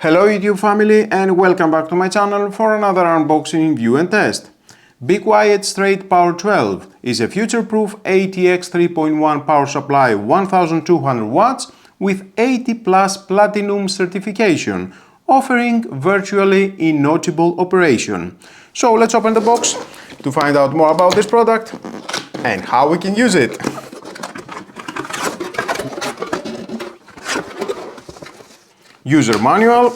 Hello YouTube family and welcome back to my channel for another unboxing, review and test. Be Quiet Straight Power 12 is a future-proof ATX 3.1 power supply 1200 watts with 80 plus platinum certification, offering virtually inaudible operation. So let's open the box to find out more about this product and how we can use it. User manual,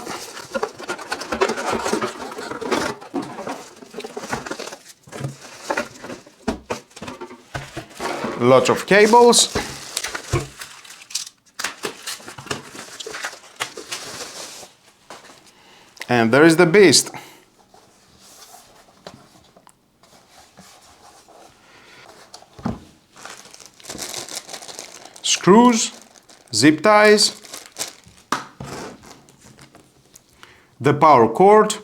lots of cables, and there is the beast. Screws, zip ties, the power cord,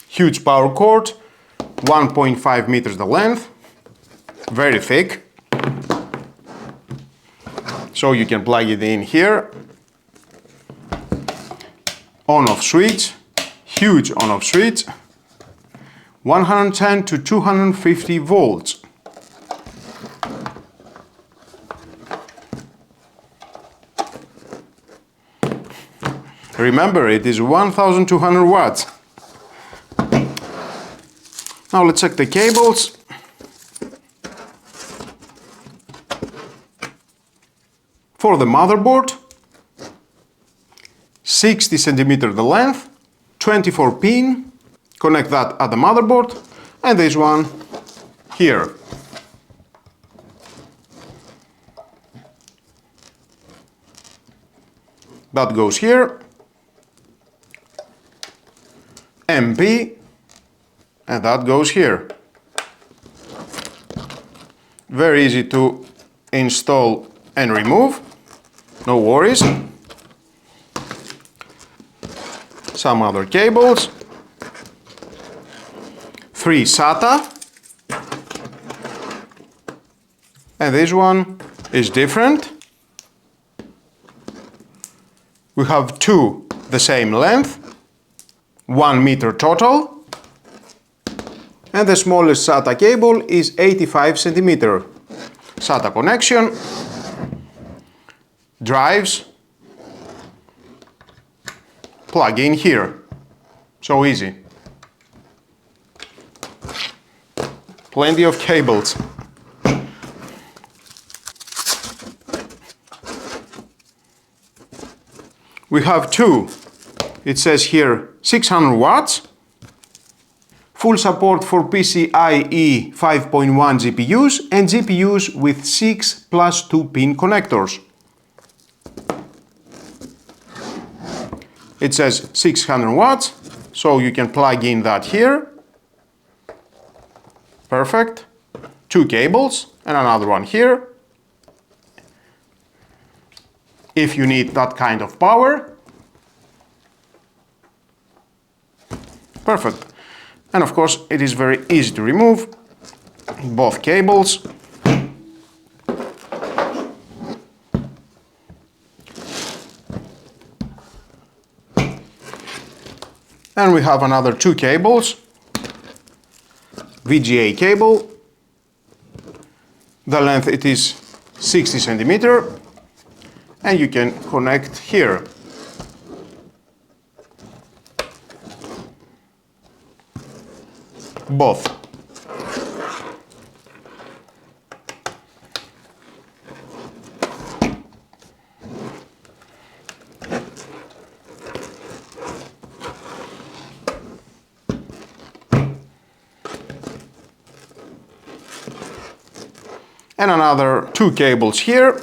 huge power cord, 1.5 meters the length, very thick, so you can plug it in here. On-off switch, huge on-off switch, 110 to 250 volts. Remember, it is 1200 watts. Now let's check the cables. For the motherboard, 60 centimeter the length, 24 pin, connect that at the motherboard, and this one here. That goes here. MP, and that goes here. Very easy to install and remove, no worries. Some other cables, 3 SATA, and this one is different. We have 2 the same length, 1 meter total, and the smallest SATA cable is 85 centimeter. SATA connection, drives, plug in here, so easy. Plenty of cables. We have 2. It says here 600 watts, full support for PCIe 5.1 GPUs and GPUs with 6 plus 2 pin connectors. It says 600 watts, so you can plug in that here. Perfect. 2 cables and another one here. If you need that kind of power. Perfect. And of course it is very easy to remove both cables. And we have another 2 cables. VGA cable. The length it is 60 centimeter, and you can connect here. Both. And another 2 cables here,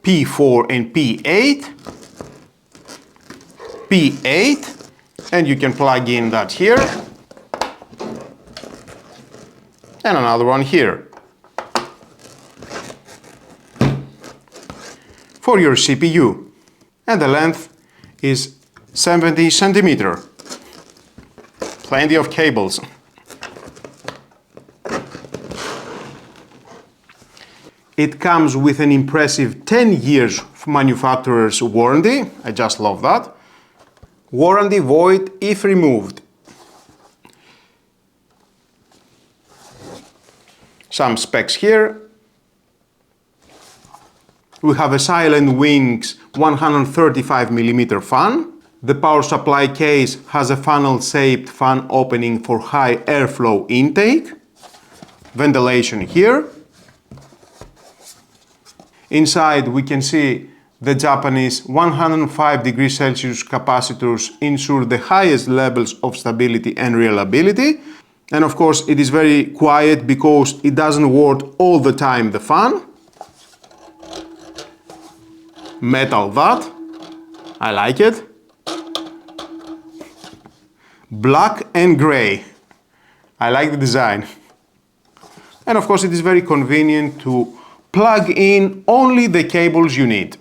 P4 and P8, P8, and you can plug in that here, and another one here. For your CPU, and the length is 70 centimeter. Plenty of cables. It comes with an impressive 10 years manufacturer's warranty. I just love that. Warranty void if removed. Some specs here. We have a Silent Wings 135mm fan. The power supply case has a funnel-shaped fan opening for high airflow intake. Ventilation here. Inside we can see the Japanese 105 degrees Celsius capacitors ensure the highest levels of stability and reliability. And of course it is very quiet because it doesn't work all the time, the fan. Metal that. I like it. Black and grey. I like the design. And of course it is very convenient to plug in only the cables you need.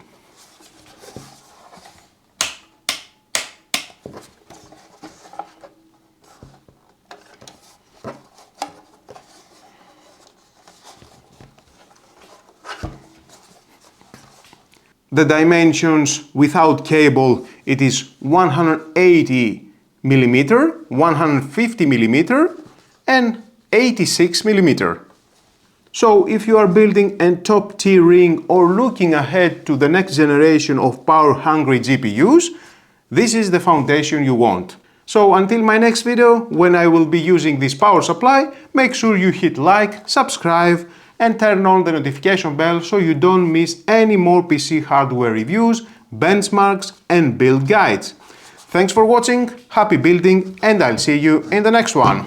The dimensions without cable, it is 180mm, 150mm and 86mm. So if you are building a top tier ring or looking ahead to the next generation of power-hungry GPUs, this is the foundation you want. So until my next video, when I will be using this power supply, make sure you hit like, subscribe and turn on the notification bell so you don't miss any more PC hardware reviews, benchmarks and build guides. Thanks for watching, happy building, and I'll see you in the next one.